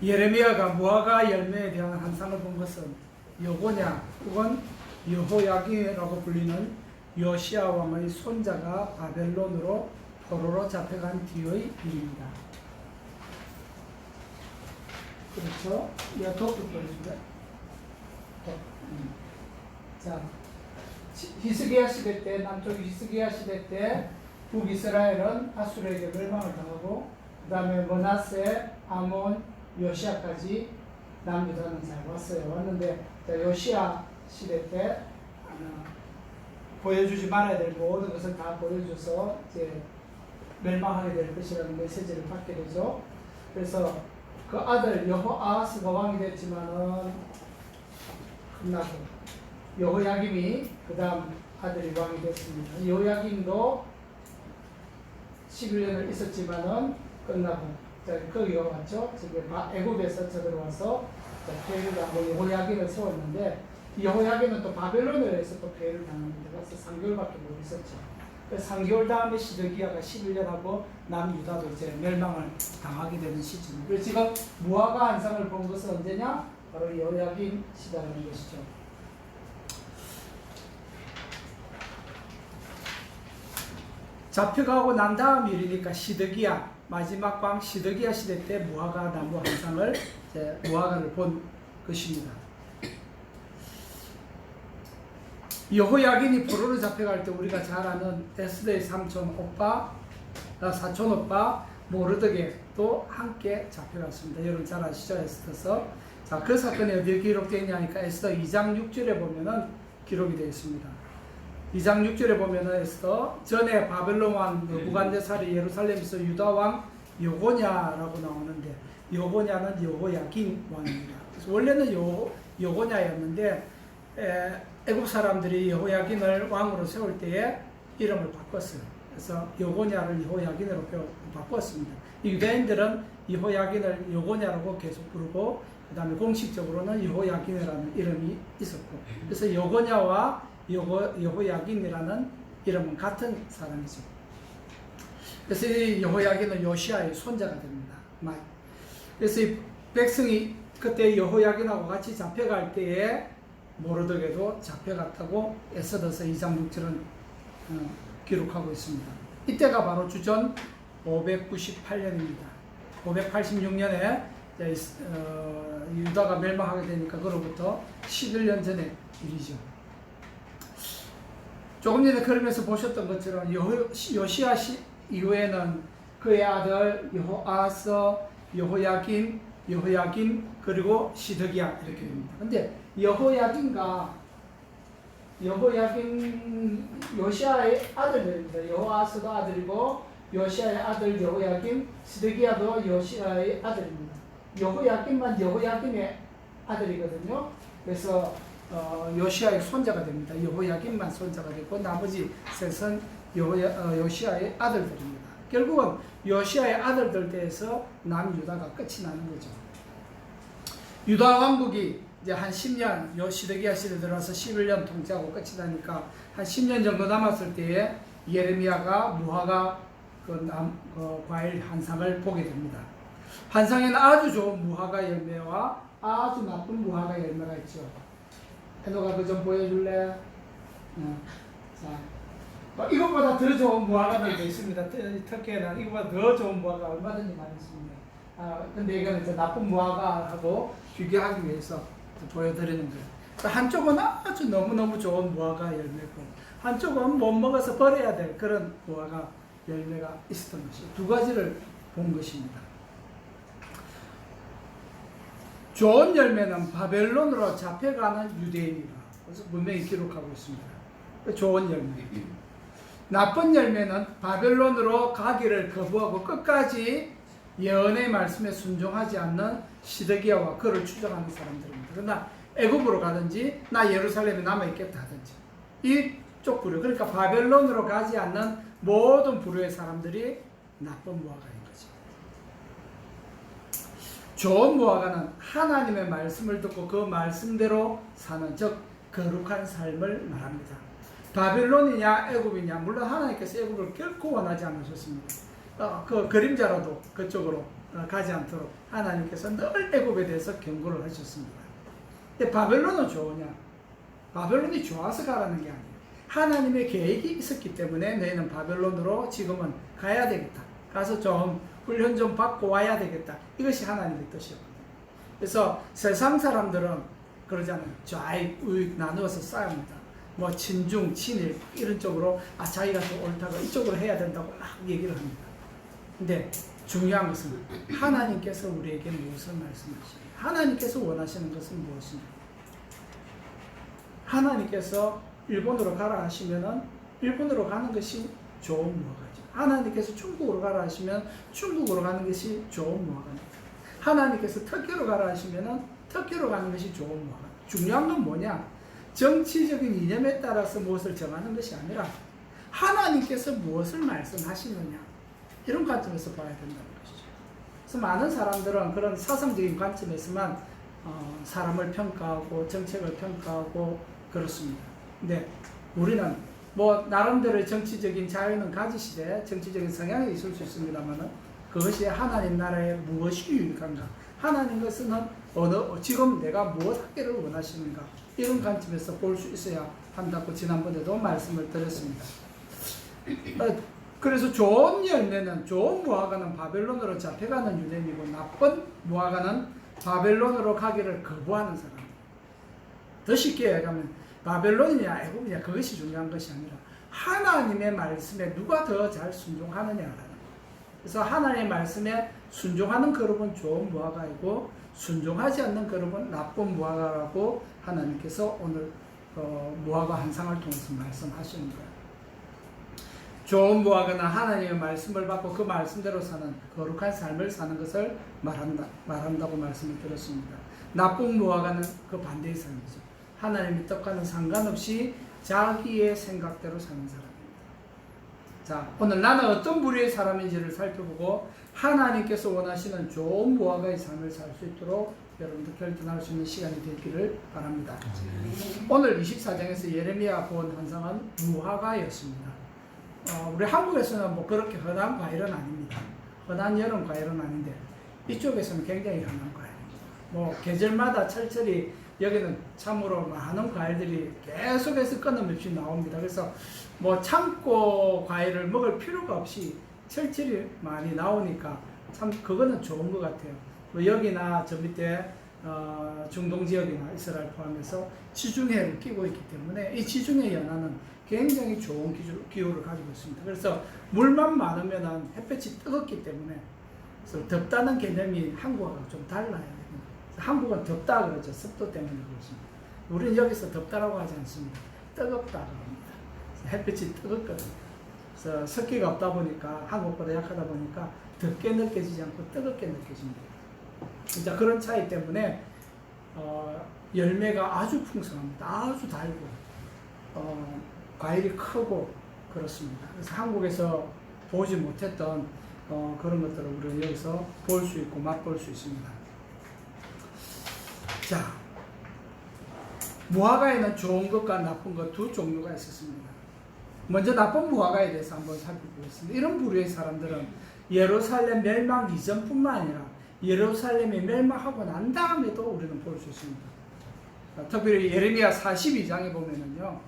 예레미야가 무화과 열매에 대한 환상을 본 것은 여고냐 혹은 여호야김이라고 불리는 요시야 왕의 손자가 바벨론으로 포로로 잡혀간 뒤의 일입니다. 그렇죠? 이거 독도 보여줄래? 자, 히스기야 시대 때, 남쪽 히스기야 시대 때 북이스라엘은 아수르에게 멸망을 당하고 그 다음에 므낫세, 아몬, 요시야까지 남유다는 잘 왔는데 요시야 시대 때 보여주지 말아야 될 모든 것을 다 보여줘서 이제 멸망하게 될 것이라는 메시지를 받게 되죠. 그래서 그 아들 여호아하스가 왕이 됐지만은 끝나고 여호야김이 그 다음 아들이 왕이 됐습니다. 여호야김도 11년을 있었지만은 끝나고 거기가 왔죠. 애굽에서 쳐들어와서 폐위를 하고 여호야김을 세웠는데 여호야김은 또 바벨론에서 또 폐위를 당합니다. 그래서 3개월밖에 못 있었죠. 그래서 3개월 다음에 시드기야가 11년하고 남유다도 이제 멸망을 당하게 되는 시점입니다. 그래서 지금 무화과 환상을 본 것은 언제냐? 바로 여호야김 시대라는 것이죠. 잡혀가고 난 다음 일이니까 시드기야 마지막 왕 시드기야 시대 때 무화과 나무 환상을 무화과를 본 것입니다. 여호야긴이 포로로 잡혀갈 때 우리가 잘 아는 에스더의 사촌 오빠 모르드게도 함께 잡혀갔습니다. 여러분 잘 아시죠? 에스더서. 자, 그 사건이 어디에 기록되어 있냐니까 에스더 2장 6절에 보면은 기록이 되어 있습니다. 2장 6절에 보면은 에스더 전에 바벨론 왕 느부갓네살이 예루살렘에서 유다 왕 여고냐라고 나오는데 여고냐는 여호야긴 왕입니다. 그래서 원래는 여고냐였는데 애굽 사람들이 여호야긴을 왕으로 세울 때에 이름을 바꿨어요. 그래서 여고냐를 여호야긴으로 바꿨습니다. 유대인들은 여호야긴을 여고냐라고 계속 부르고 그 다음에 공식적으로는 여호야긴이라는 이름이 있었고 그래서 여고냐와 여호야긴이라는 이름은 같은 사람이죠. 그래서 이 여호야긴은 요시야의 손자가 됩니다. 그래서 이 백성이 그때 여호야긴하고 같이 잡혀갈 때에 모르드게도 잡혀갔다고 에스더서 2장 6절은 기록하고 있습니다. 이때가 바로 주전 598년입니다. 586년에 유다가 멸망하게 되니까 그로부터 11년 전의 일이죠. 조금 전에 그러면서 보셨던 것처럼 요시야 이후에는 그의 아들 여호아스, 여호야김, 그리고 시드기야 이렇게 됩니다. 근데 여호야김 요시야의 아들입니다. 여호아스도 아들이고 요시야의 아들 여호야김, 시드기야도 요시야의 아들입니다. 여호야김만 여호야김의 아들이거든요. 그래서 요시야의 손자가 됩니다. 여호야김만 손자가 됐고 나머지 셋은 요시야의 아들들입니다. 결국은 요시야의 아들들 때에서 남유다가 끝이 나는 거죠. 유다 왕국이 이제 한 10년 시드기야 시대 들어서 11년 통치하고 끝이 나니까 한 10년 정도 남았을 때에 예레미야가 무화과 과일 환상을 보게 됩니다. 환상에는 아주 좋은 무화과 열매와 아주 나쁜 무화과 열매가 있죠. 해노가 그거 좀 보여줄래? 자, 이것보다 더 좋은 무화과들도 있습니다. 터키에는 이것보다 더 좋은 무화과 얼마든지 많이 있습니다. 근데 이거는 이제 나쁜 무화과하고 비교하기 위해서 보여드리는 거예요. 한쪽은 아주 너무너무 좋은 무화과 열매고 한쪽은 못 먹어서 버려야 될 그런 무화과 열매가 있었던 것이죠. 두 가지를 본 것입니다. 좋은 열매는 바벨론으로 잡혀가는 유대인이라 그래서 분명히 기록하고 있습니다. 좋은 열매. 나쁜 열매는 바벨론으로 가기를 거부하고 끝까지 예언의 말씀에 순종하지 않는 시드기야와 그를 추종하는 사람들입니다. 그러나 애굽으로 가든지 나 예루살렘에 남아있겠다 하든지 이쪽 부류 그러니까 바벨론으로 가지 않는 모든 부류의 사람들이 나쁜 무화과인 거죠. 좋은 무화과는 하나님의 말씀을 듣고 그 말씀대로 사는 즉 거룩한 삶을 말합니다. 바벨론이냐 애굽이냐 물론 하나님께서 애굽을 결코 원하지 않으셨습니다. 그 그림자라도 그쪽으로 가지 않도록 하나님께서 늘 애굽에 대해서 경고를 하셨습니다. 근데 바벨론은 좋으냐? 바벨론이 좋아서 가라는 게 아니에요. 하나님의 계획이 있었기 때문에 너희는 바벨론으로 지금은 가야 되겠다. 가서 좀 훈련 좀 받고 와야 되겠다. 이것이 하나님의 뜻이었거든요. 그래서 세상 사람들은 그러잖아요. 좌익, 우익 나누어서 싸웁니다. 뭐 친중, 친일 이런 쪽으로 자기가 더 옳다고 이쪽으로 해야 된다고 막 얘기를 합니다. 근데 중요한 것은 하나님께서 우리에게 무엇을 말씀하시는가? 하나님께서 원하시는 것은 무엇입니까? 하나님께서 일본으로 가라 하시면은 일본으로 가는 것이 좋은 무화과죠. 하나님께서 중국으로 가라 하시면 중국으로 가는 것이 좋은 무화과입니다. 하나님께서 터키로 가라 하시면은 터키로 가는 것이 좋은 무화과. 중요한 건 뭐냐? 정치적인 이념에 따라서 무엇을 정하는 것이 아니라 하나님께서 무엇을 말씀하시느냐 이런 관점에서 봐야 된다는 것이죠. 그래서 많은 사람들은 그런 사상적인 관점에서만 사람을 평가하고 정책을 평가하고 그렇습니다. 근데 우리는 뭐 나름대로의 정치적인 자유는 가지시되 정치적인 성향이 있을 수 있습니다만은 그것이 하나님 나라에 무엇이 유익한가? 하나님 것은 지금 내가 무엇 하기를 원하시는가? 이런 관점에서 볼 수 있어야 한다고 지난번에도 말씀을 드렸습니다. 그래서 좋은 열매는 좋은 무화과는 바벨론으로 잡혀가는 유대인이고 나쁜 무화과는 바벨론으로 가기를 거부하는 사람. 더 쉽게 얘기하면 바벨론이냐 애굽이냐 그것이 중요한 것이 아니라 하나님의 말씀에 누가 더 잘 순종하느냐라는 거예요. 그래서 하나님의 말씀에 순종하는 그룹은 좋은 무화과이고 순종하지 않는 그룹은 나쁜 무화과라고 하나님께서 오늘 무화과 한 상을 통해서 말씀하시는 거예요. 좋은 무화과는 하나님의 말씀을 받고 그 말씀대로 사는 거룩한 삶을 사는 것을 말한다고 말씀을 드렸습니다. 나쁜 무화과는 그 반대의 삶이죠. 하나님의 뜻과는 상관없이 자기의 생각대로 사는 사람입니다. 자, 오늘 나는 어떤 부류의 사람인지를 살펴보고 하나님께서 원하시는 좋은 무화과의 삶을 살 수 있도록 여러분들 결단할 수 있는 시간이 되기를 바랍니다. 오늘 24장에서 예레미야 본 환상은 무화과였습니다. 우리 한국에서는 뭐 그렇게 흔한 과일은 아닙니다. 흔한 여름 과일은 아닌데 이쪽에서는 굉장히 흔한 과일입니다. 뭐 계절마다 철철이 여기는 참으로 많은 과일들이 계속해서 끊임없이 나옵니다. 그래서 뭐 참고 과일을 먹을 필요가 없이 철철이 많이 나오니까 참 그거는 좋은 것 같아요. 뭐 여기나 저 밑에 중동 지역이나 이스라엘 포함해서 지중해를 끼고 있기 때문에 이 지중해 연안은 굉장히 좋은 기후를 가지고 있습니다. 그래서 물만 많으면 햇볕이 뜨겁기 때문에 그래서 덥다는 개념이 한국하고 좀 달라요. 한국은 덥다 그러죠. 습도 때문에 그렇습니다. 우리는 여기서 덥다라고 하지 않습니다. 뜨겁다고 합니다. 햇빛이 뜨겁거든요. 그래서 습기가 없다 보니까 한국보다 약하다 보니까 덥게 느껴지지 않고 뜨겁게 느껴집니다. 진짜 그런 차이 때문에 열매가 아주 풍성합니다. 아주 달고 과일이 크고 그렇습니다. 그래서 한국에서 보지 못했던 그런 것들을 우리는 여기서 볼 수 있고 맛볼 수 있습니다. 자, 무화과에는 좋은 것과 나쁜 것 두 종류가 있었습니다. 먼저 나쁜 무화과에 대해서 한번 살펴보겠습니다. 이런 부류의 사람들은 예루살렘 멸망 이전뿐만 아니라 예루살렘이 멸망하고 난 다음에도 우리는 볼 수 있습니다. 특별히 예레미야 42장에 보면은요,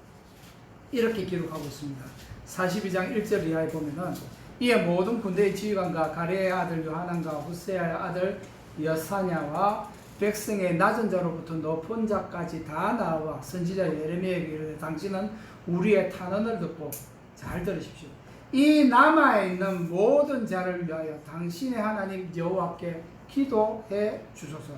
이렇게 기록하고 있습니다. 42장 1절 이하에 보면은 이에 모든 군대의 지휘관과 가레의 아들 요하난과 후세아의 아들 여사냐와 백성의 낮은 자로부터 높은 자까지 다 나와 선지자 예레미야에게 이르되 당신은 우리의 탄원을 듣고 잘 들으십시오. 이 남아있는 모든 자를 위하여 당신의 하나님 여호와께 기도해 주소서.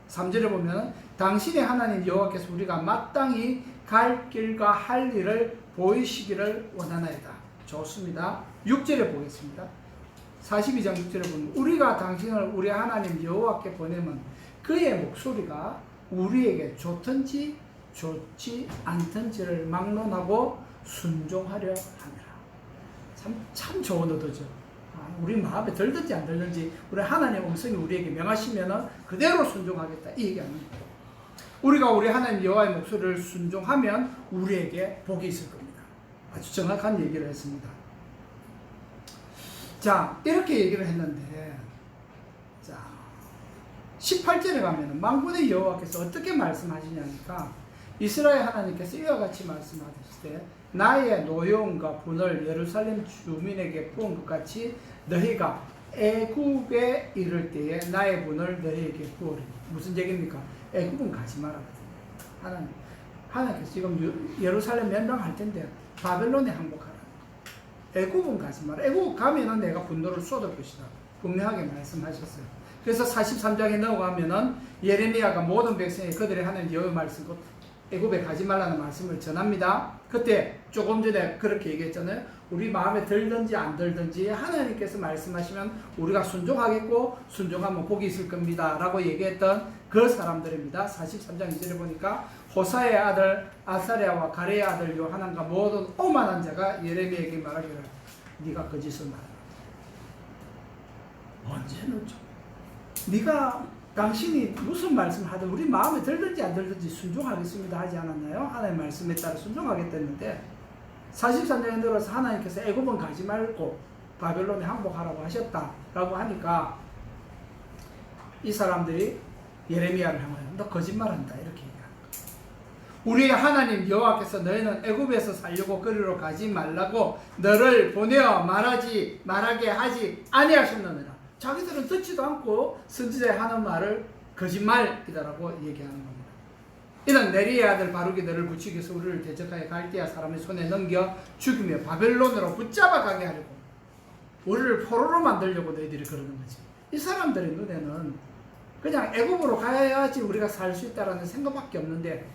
3절에 보면 당신의 하나님 여호와께서 우리가 마땅히 갈 길과 할 일을 보이시기를 원하나이다. 좋습니다. 6절에 보겠습니다. 42장 6절에 보면 우리가 당신을 우리 하나님 여호와께 보내면 그의 목소리가 우리에게 좋든지 좋지 않든지를 막론하고 순종하려 하니라. 참 좋은 의도죠. 우리 마음에 들든지 안 들든지 우리 하나님의 음성이 우리에게 명하시면 그대로 순종하겠다 이 얘기 아닙니다. 우리가 우리 하나님 여호와의 목소리를 순종하면 우리에게 복이 있을 겁니다. 아주 정확한 얘기를 했습니다. 자, 이렇게 얘기를 했는데 18절에 가면은 만군의 여호와께서 어떻게 말씀하시냐니까 이스라엘 하나님께서 이와 같이 말씀하시되 나의 노여움과 분을 예루살렘 주민에게 부은 것 같이 너희가 애굽에 이를 때에 나의 분을 너희에게 부으리니. 무슨 얘기입니까? 애굽은 가지 마라. 하나님께서 지금 예루살렘 멸망할 텐데 바벨론에 항복하라. 애굽은 가지 마라. 애굽 가면은 내가 분노를 쏟을 것이다. 분명하게 말씀하셨어요. 그래서 43장에 넘어가면은 예레미야가 모든 백성이 그들의 하는 여호와의 말씀, 애굽에 가지 말라는 말씀을 전합니다. 그때 조금 전에 그렇게 얘기했잖아요. 우리 마음에 들든지 안 들든지 하나님께서 말씀하시면 우리가 순종하겠고 순종하면 복이 있을 겁니다 라고 얘기했던 그 사람들입니다. 43장 2절에 보니까 호사의 아들 아사랴와 가레의 아들 요하난과 모든 오만한 자가 예레미야에게 말하기를 네가 거짓을 말하라. 언제는 좀 네가 당신이 무슨 말씀을 하든 우리 마음에 들든지 안 들든지 순종하겠습니다 하지 않았나요? 하나님의 말씀에 따라 순종하겠다는데 43장에 들어서 하나님께서 애굽은 가지 말고 바벨론에 항복하라고 하셨다라고 하니까 이 사람들이 예레미야를 향하여 너 거짓말한다 이렇게 얘기하는 거예요. 우리의 하나님 여호와께서 너희는 애굽에서 살려고 그리로 가지 말라고 너를 보내어 말하게 하지 아니하셨느니라. 자기들은 듣지도 않고 선지자의 하는 말을 거짓말이다라고 얘기하는 겁니다. 이는 내리의 아들 바룩이 너를 붙이기 위해서 우리를 대적하여 갈대아 사람의 손에 넘겨 죽이며 바벨론으로 붙잡아 가게 하려고 우리를 포로로 만들려고 너희들이 그러는 거지. 이 사람들의 눈에는 그냥 애굽으로 가야지 우리가 살 수 있다라는 생각밖에 없는데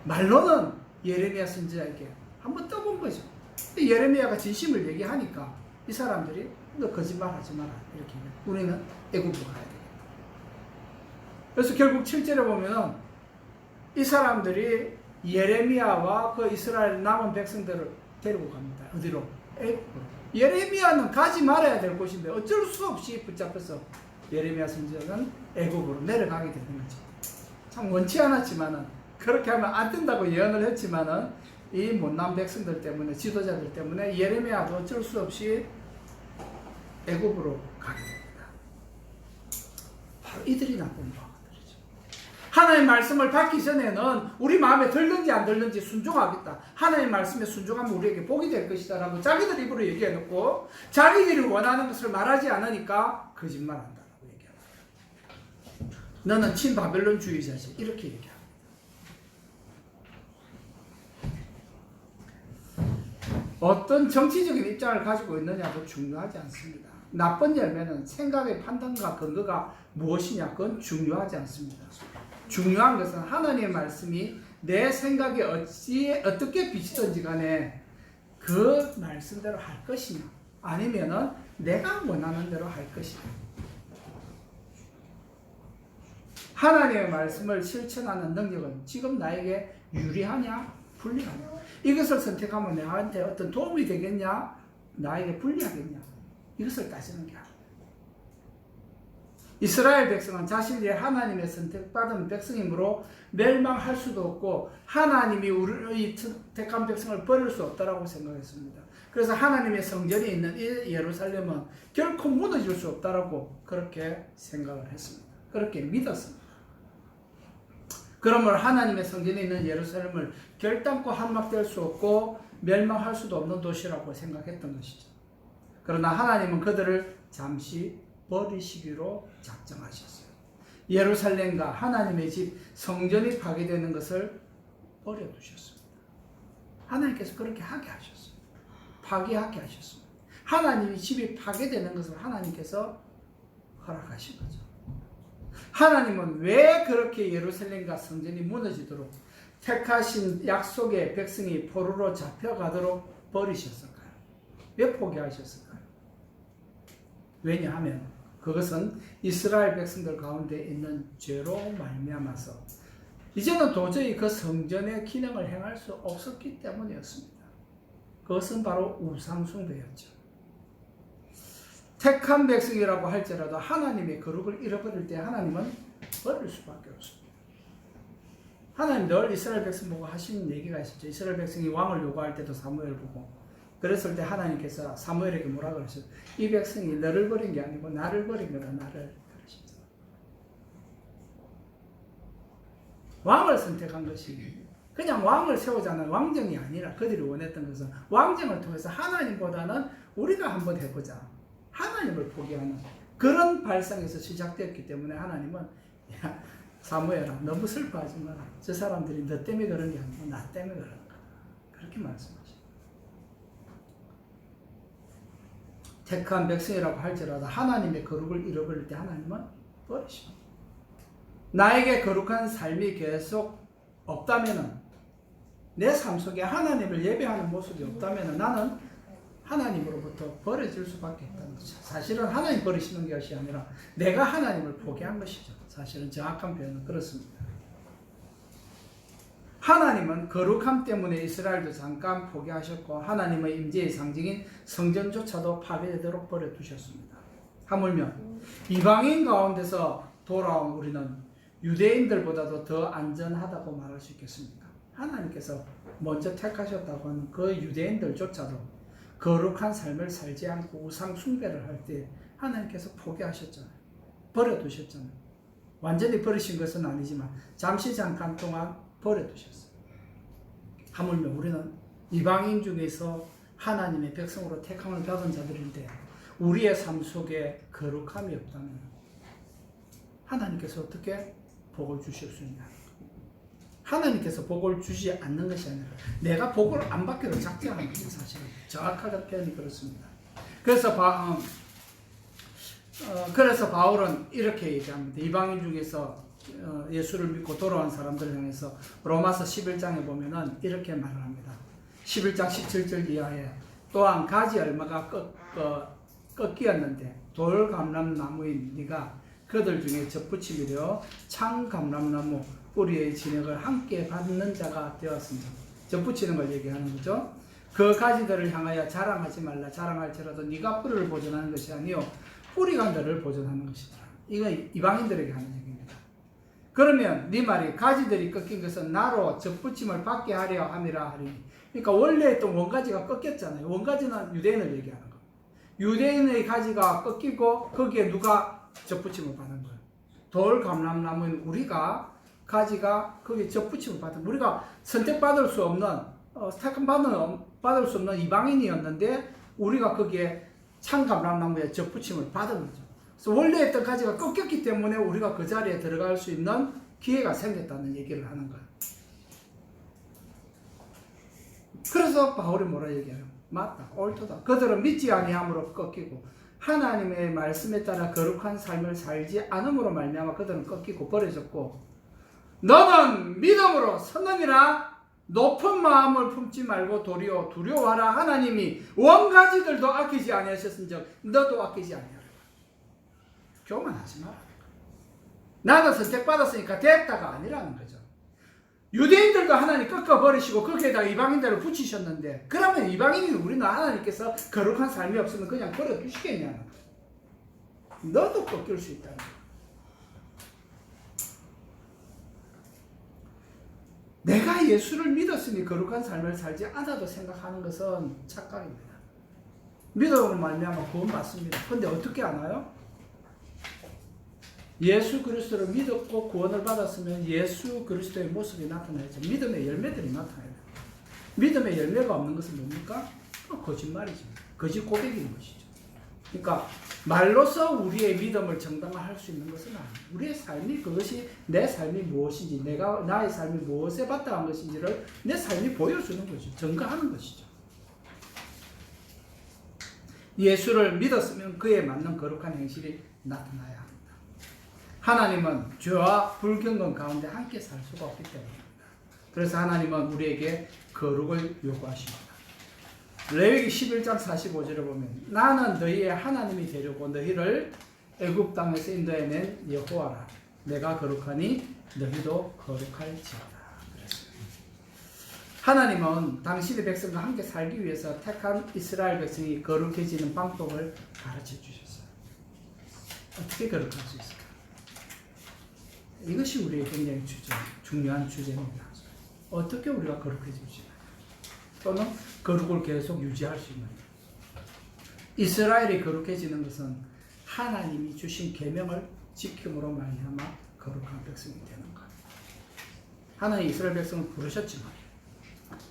말로는 예레미야 선지자에게 한번 떠본 거죠. 예레미야가 진심을 얘기하니까 이 사람들이 너 거짓말하지 마라 이렇게 우리는 애굽으로 가야 되겠다. 그래서 결국 7절에 보면은 이 사람들이 예레미야와 그 이스라엘 남은 백성들을 데리고 갑니다. 어디로? 애굽으로. 예레미야는 가지 말아야 될 곳인데 어쩔 수 없이 붙잡혀서 예레미야 선지자는 애굽으로 내려가게 되는 거죠. 참 원치 않았지만은 그렇게 하면 안 된다고 예언을 했지만은 이 못난 백성들 때문에 지도자들 때문에 예레미야도 어쩔 수 없이 애굽으로 가게 됩니다. 바로 이들이 나쁜 바보들이죠. 하나님의 말씀을 받기 전에는 우리 마음에 들든지 안 들든지 순종하겠다. 하나님의 말씀에 순종하면 우리에게 복이 될 것이다 라고 자기들 입으로 얘기해놓고 자기들이 원하는 것을 말하지 않으니까 거짓말한다라고 얘기합니다. 너는 친바벨론주의자지 이렇게 얘기합니다. 어떤 정치적인 입장을 가지고 있느냐도 중요하지 않습니다. 나쁜 열매는 생각의 판단과 근거가 무엇이냐 그건 중요하지 않습니다. 중요한 것은 하나님의 말씀이 내 생각에 어떻게 비치든지 간에 그 말씀대로 할 것이냐 아니면은 내가 원하는 대로 할 것이냐. 하나님의 말씀을 실천하는 능력은 지금 나에게 유리하냐 불리하냐 이것을 선택하면 나한테 어떤 도움이 되겠냐 나에게 불리하겠냐 이것을 따지는 게 아니에요. 이스라엘 백성은 자신이 하나님의 선택받은 백성이므로 멸망할 수도 없고 하나님이 우리 택한 백성을 버릴 수 없다라고 생각했습니다. 그래서 하나님의 성전이 있는 이 예루살렘은 결코 무너질 수 없다라고 그렇게 생각을 했습니다. 그렇게 믿었습니다. 그러므로 하나님의 성전이 있는 예루살렘을 결단코 함락될 수 없고 멸망할 수도 없는 도시라고 생각했던 것이죠. 그러나 하나님은 그들을 잠시 버리시기로 작정하셨어요. 예루살렘과 하나님의 집 성전이 파괴되는 것을 버려두셨습니다. 하나님께서 그렇게 하게 하셨어요. 파괴하게 하셨습니다. 하나님이 집이 파괴되는 것을 하나님께서 허락하신 거죠. 하나님은 왜 그렇게 예루살렘과 성전이 무너지도록 택하신 약속의 백성이 포로로 잡혀가도록 버리셨을까요? 왜 포기하셨을까요? 왜냐하면 그것은 이스라엘 백성들 가운데 있는 죄로 말미암아서 이제는 도저히 그 성전의 기능을 행할 수 없었기 때문이었습니다. 그것은 바로 우상숭배였죠. 택한 백성이라고 할지라도 하나님의 거룩을 잃어버릴 때 하나님은 버릴 수밖에 없습니다. 하나님 늘 이스라엘 백성 보고 하신 얘기가 있었죠. 이스라엘 백성이 왕을 요구할 때도 사무엘 보고 그랬을 때 하나님께서 사무엘에게 뭐라 그러셨어요? 이 백성이 너를 버린 게 아니고 나를 버린 거다. 나를 그러셨죠. 왕을 선택한 것이 그냥 왕을 세우자는 왕정이 아니라 그들이 원했던 것은 왕정을 통해서 하나님보다는 우리가 한번 해보자. 하나님을 포기하는 그런 발상에서 시작되었기 때문에 하나님은 야, 사무엘아 너무 슬퍼하지 마라. 저 사람들이 너 때문에 그런 게 아니고 나 때문에 그런 거다. 그렇게 말씀하십니다. 택한 백성이라고 할지라도 하나님의 거룩을 잃어버릴 때 하나님은 버리십니다. 나에게 거룩한 삶이 계속 없다면은 내 삶 속에 하나님을 예배하는 모습이 없다면은 나는 하나님으로부터 버려질 수밖에 없다는 거죠. 사실은 하나님 버리시는 것이 아니라 내가 하나님을 포기한 것이죠. 사실은 정확한 표현은 그렇습니다. 하나님은 거룩함 때문에 이스라엘도 잠깐 포기하셨고 하나님의 임재의 상징인 성전조차도 파괴되도록 버려두셨습니다. 하물며 이방인 가운데서 돌아온 우리는 유대인들보다도 더 안전하다고 말할 수 있겠습니까? 하나님께서 먼저 택하셨다고 하는 그 유대인들조차도 거룩한 삶을 살지 않고 우상 숭배를 할 때 하나님께서 포기하셨잖아요. 버려두셨잖아요. 완전히 버리신 것은 아니지만 잠시 잠깐 동안 버려두셨어요. 하물며 우리는 이방인 중에서 하나님의 백성으로 택함을 받은 자들인데 우리의 삶 속에 거룩함이 없다면 하나님께서 어떻게 복을 주실 수 있냐? 하나님께서 복을 주지 않는 것이 아니라 내가 복을 안 받기로 작정하는 것이 사실은 정확하게 표현이 그렇습니다. 그래서 바울은 이렇게 얘기합니다. 이방인 중에서 예수를 믿고 돌아온 사람들을 향해서 로마서 11장에 보면은 이렇게 말을 합니다. 11장 17절 이하에 또한 가지 얼마가 꺾이었는데 돌 감람나무인 네가 그들 중에 접붙임이려 창 감람나무 뿌리의 진액을 함께 받는 자가 되었습니다. 접붙이는 걸 얘기하는 거죠. 그 가지들을 향하여 자랑하지 말라. 자랑할지라도 네가 뿌리를 보존하는 것이 아니요 뿌리가 너를 보존하는 것이다. 이건 이방인들에게 하는 얘기입니다. 그러면 네 말이 가지들이 꺾인 것은 나로 접붙임을 받게 하려 함이라 하리니. 그러니까 원래 있던 원가지가 꺾였잖아요. 원가지는 유대인을 얘기하는 거. 유대인의 가지가 꺾이고 거기에 누가 접붙임을 받는 거예요. 돌 감람나무인 우리가 가지가 거기에 접붙임을 받은 우리가 선택받을 수 없는 받을 수 없는 이방인이었는데 우리가 거기에 창감람나무에 접붙임을 받은 거죠. 그래서 원래 있던 가지가 꺾였기 때문에 우리가 그 자리에 들어갈 수 있는 기회가 생겼다는 얘기를 하는 거예요. 그래서 바울이 뭐라 얘기해요? 맞다, 옳다. 그들은 믿지 아니함으로 꺾이고 하나님의 말씀에 따라 거룩한 삶을 살지 않음으로 말미암아 그들은 꺾이고 버려졌고 너는 믿음으로 선능이라 높은 마음을 품지 말고 도리어 두려워하라. 하나님이 원가지들도 아끼지 아니하셨은즉 너도 아끼지 아니하라. 교만하지 마라. 나는 선택받았으니까 됐다가 아니라는 거죠. 유대인들도 하나님 꺾어버리시고 거기에다가 이방인들을 붙이셨는데 그러면 이방인이 우리는 하나님께서 거룩한 삶이 없으면 그냥 버려두시겠냐는 거예요. 너도 꺾일 수 있다는 거예요. 내가 예수를 믿었으니 거룩한 삶을 살지 않아도 생각하는 것은 착각입니다. 믿음으로 말미암아 구원받습니다. 그런데 어떻게 아나요? 예수 그리스도를 믿었고 구원을 받았으면 예수 그리스도의 모습이 나타나야죠. 믿음의 열매들이 나타나야 돼요. 믿음의 열매가 없는 것은 뭡니까? 거짓말이죠. 거짓 고백인 것이죠. 그러니까 말로서 우리의 믿음을 정당화할 수 있는 것은 아니에요. 우리의 삶이 그것이 내 삶이 무엇인지 나의 삶이 무엇에 바탕한 것인지를 내 삶이 보여주는 것이죠. 증거하는 것이죠. 예수를 믿었으면 그에 맞는 거룩한 행실이 나타나야 합니다. 하나님은 죄와 불경건 가운데 함께 살 수가 없기 때문입니다. 그래서 하나님은 우리에게 거룩을 요구하십니다. 레위기 11장 45절에 보면 나는 너희의 하나님이 되려고 너희를 애굽 땅에서 인도해낸 여호와라. 내가 거룩하니 너희도 거룩할지어다. 그랬습니다. 하나님은 당신의 백성과 함께 살기 위해서 택한 이스라엘 백성이 거룩해지는 방법을 가르쳐 주셨어요. 어떻게 거룩할 수 있을까? 이것이 우리의 굉장히 중요한 주제입니다. 어떻게 우리가 거룩해질 수 있을까? 또는 거룩을 계속 유지할 수 있는 이스라엘이 거룩해지는 것은 하나님이 주신 계명을 지킴으로 말미암아 거룩한 백성이 되는 것. 하나님 이스라엘 백성을 부르셨지만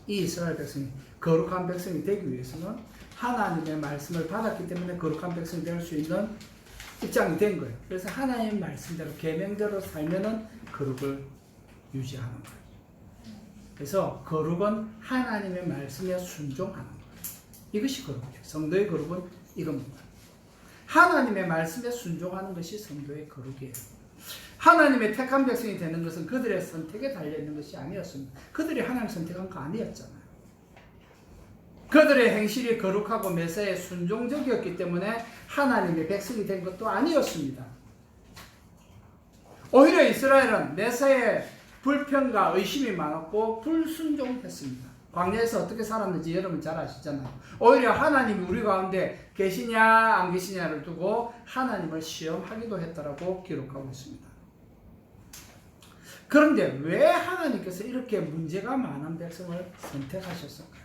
이 이스라엘 백성이 거룩한 백성이 되기 위해서는 하나님의 말씀을 받았기 때문에 거룩한 백성이 될 수 있는 입장이 된 거예요. 그래서 하나님의 말씀대로 계명대로 살면은 거룩을 유지하는 거예요. 그래서 거룩은 하나님의 말씀에 순종하는 거예요. 이것이 거룩이에요. 성도의 거룩은 이겁니다. 하나님의 말씀에 순종하는 것이 성도의 거룩이에요. 하나님의 택한 백성이 되는 것은 그들의 선택에 달려있는 것이 아니었습니다. 그들이 하나님 선택한 거 아니었잖아요. 그들의 행실이 거룩하고 메시아에 순종적이었기 때문에 하나님의 백성이 된 것도 아니었습니다. 오히려 이스라엘은 메시아의 불평과 의심이 많았고 불순종했습니다. 광야에서 어떻게 살았는지 여러분 잘 아시잖아요. 오히려 하나님이 우리 가운데 계시냐 안 계시냐를 두고 하나님을 시험하기도 했다라고 기록하고 있습니다. 그런데 왜 하나님께서 이렇게 문제가 많은 백성을 선택하셨을까요?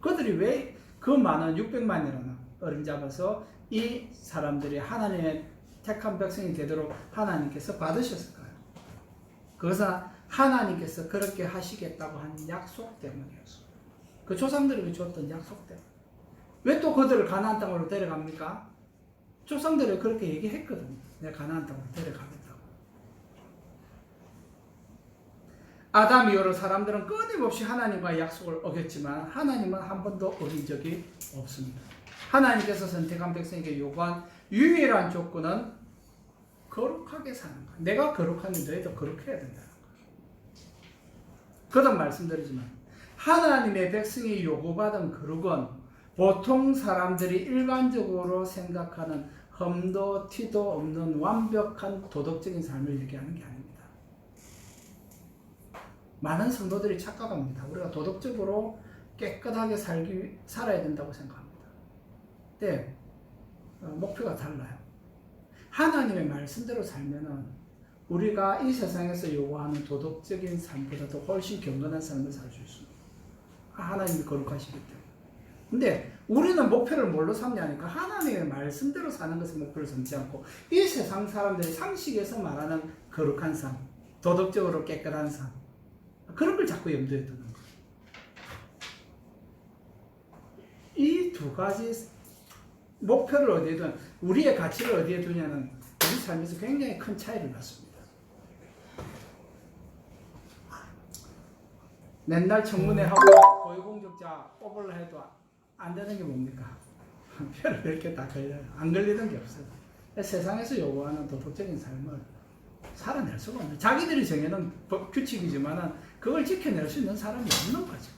그들이 왜 그 많은 600만이라는 어림잡아서 이 사람들이 하나님의 택한 백성이 되도록 하나님께서 받으셨을까요? 그것은 하나님께서 그렇게 하시겠다고 한 약속 때문이었어요. 그 조상들에게 줬던 약속 때문에. 왜 또 그들을 가나안 땅으로 데려갑니까? 조상들이 그렇게 얘기했거든요. 내가 가나안 땅으로 데려가겠다고. 아담 이후로 사람들은 끊임없이 하나님과의 약속을 어겼지만 하나님은 한 번도 어긴 적이 없습니다. 하나님께서 선택한 백성에게 요구한 유일한 조건은 거룩하게 사는 거예요. 내가 거룩하니 너희도 거룩해야 된다는 거예요. 거듭 말씀드리지만 하나님의 백성이 요구받은 거룩은 보통 사람들이 일반적으로 생각하는 흠도 티도 없는 완벽한 도덕적인 삶을 얘기하는 게 아닙니다. 많은 성도들이 착각합니다. 우리가 도덕적으로 깨끗하게 살아야 된다고 생각합니다. 근데 목표가 달라요. 하나님의 말씀대로 살면은 우리가 이 세상에서 요구하는 도덕적인 삶보다도 훨씬 경건한 삶을 살 수 있습니다. 하나님이 거룩하시기 때문에. 근데 우리는 목표를 뭘로 삼냐니까 하나님의 말씀대로 사는 것을 목표로 삼지 않고 이 세상 사람들이 상식에서 말하는 거룩한 삶, 도덕적으로 깨끗한 삶, 그런 걸 자꾸 염두에 두는 거예요. 이 두 가지 목표를 어디에 두냐, 우리의 가치를 어디에 두냐는 우리 삶에서 굉장히 큰 차이를 낳습니다. 맨날 청문회 하고 고위공직자 뽑으려 해도 안 되는 게 뭡니까? 표를 이렇게 다 걸려요. 안 걸리는 게 없어요. 세상에서 요구하는 도덕적인 삶을 살아낼 수가 없는, 자기들이 정해놓은 규칙이지만은 그걸 지켜낼 수 있는 사람이 없는 거죠.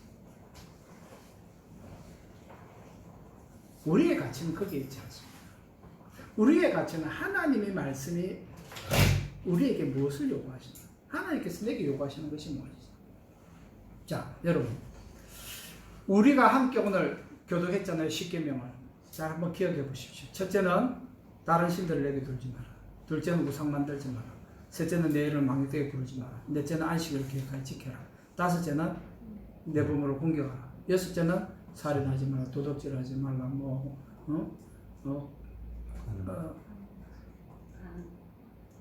우리의 가치는 거기에 있지 않습니다. 우리의 가치는 하나님의 말씀이 우리에게 무엇을 요구하시나? 하나님께서 내게 요구하시는 것이 무엇이죠? 자, 여러분, 우리가 함께 오늘 교독했잖아요. 10계명을. 자, 한번 기억해 보십시오. 첫째는 다른 신들을 내게 두지 마라. 둘째는 우상 만들지 마라. 셋째는 내 이름을 망령되게 부르지 마라. 넷째는 안식을 기억하여 지켜라. 다섯째는 내 부모를 공경하라. 여섯째는 살인하지 마라. 도둑질하지 말라.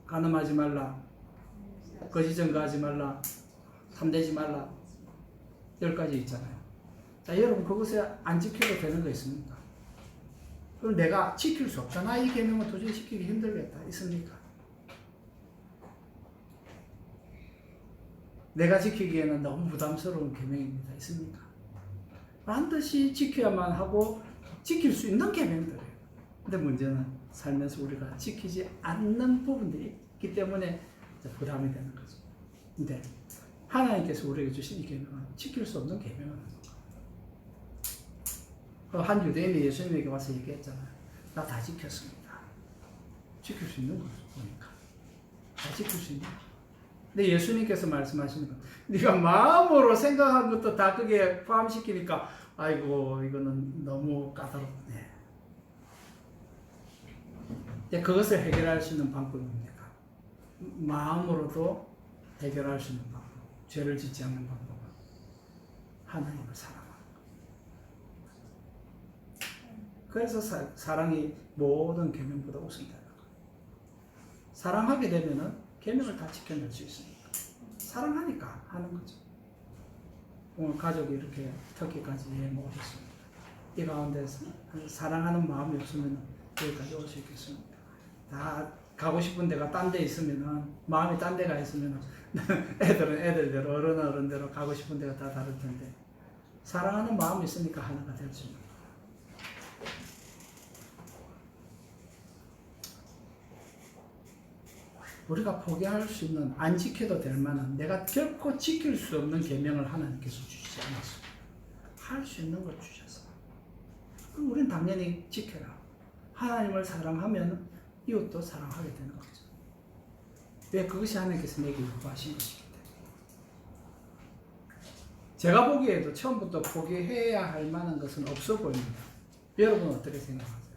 간음하지 말라. 거짓 증거하지 말라. 탐내지 말라. 10가지 있잖아요. 자, 여러분 그것을 안 지켜도 되는 거 있습니까? 그럼 내가 지킬 수 없잖아. 이 계명은 도저히 지키기 힘들겠다. 있습니까? 내가 지키기에는 너무 부담스러운 계명입니다. 있습니까? 반드시 지켜야만 하고 지킬 수 있는 계명들이에요. 근데 문제는 살면서 우리가 지키지 않는 부분들이 있기 때문에 부담이 되는 거죠. 근데 하나님께서 우리에게 주신 이 계명은 지킬 수 없는 계명은 한 유대인이 예수님에게 와서 얘기했잖아요. 나 다 지켰습니다. 지킬 수 있는 거죠. 보니까 다 지킬 수 있는 거죠. 근데 예수님께서 말씀하시는 건 네가 마음으로 생각한 것도 다 그게 포함시키니까 아이고 이거는 너무 까다롭네. 그것을 해결할 수 있는 방법이 뭡니까? 마음으로도 해결할 수 있는 방법, 죄를 짓지 않는 방법은 하나님을 사랑하는 것. 그래서 사랑이 모든 계명보다 우선되는 거예요. 사랑하게 되면은 계명을 다 지켜낼 수 있습니다. 사랑하니까 하는 거죠. 오늘 가족이 이렇게 터키까지 여행 오셨습니다. 이 가운데서 사랑하는 마음이 없으면 여기까지 올 수 있겠습니다. 다 가고 싶은 데가 딴 데 있으면은, 마음이 딴 데가 있으면은 애들은 애들대로, 어른은 어른대로 가고 싶은 데가 다 다를 텐데, 사랑하는 마음이 있으니까 하나가 될 수 있는. 우리가 포기할 수 있는, 안 지켜도 될 만한, 내가 결코 지킬 수 없는 계명을 하나님께서 주시지 않았습니다. 할 수 있는 걸 주셨어. 그럼 우리는 당연히 지켜라. 하나님을 사랑하면 이웃도 사랑하게 되는 거죠. 왜? 그것이 하나님께서 내게 요구하신 것이기 때문에. 제가 보기에도 처음부터 포기해야 할 만한 것은 없어 보입니다. 여러분 어떻게 생각하세요?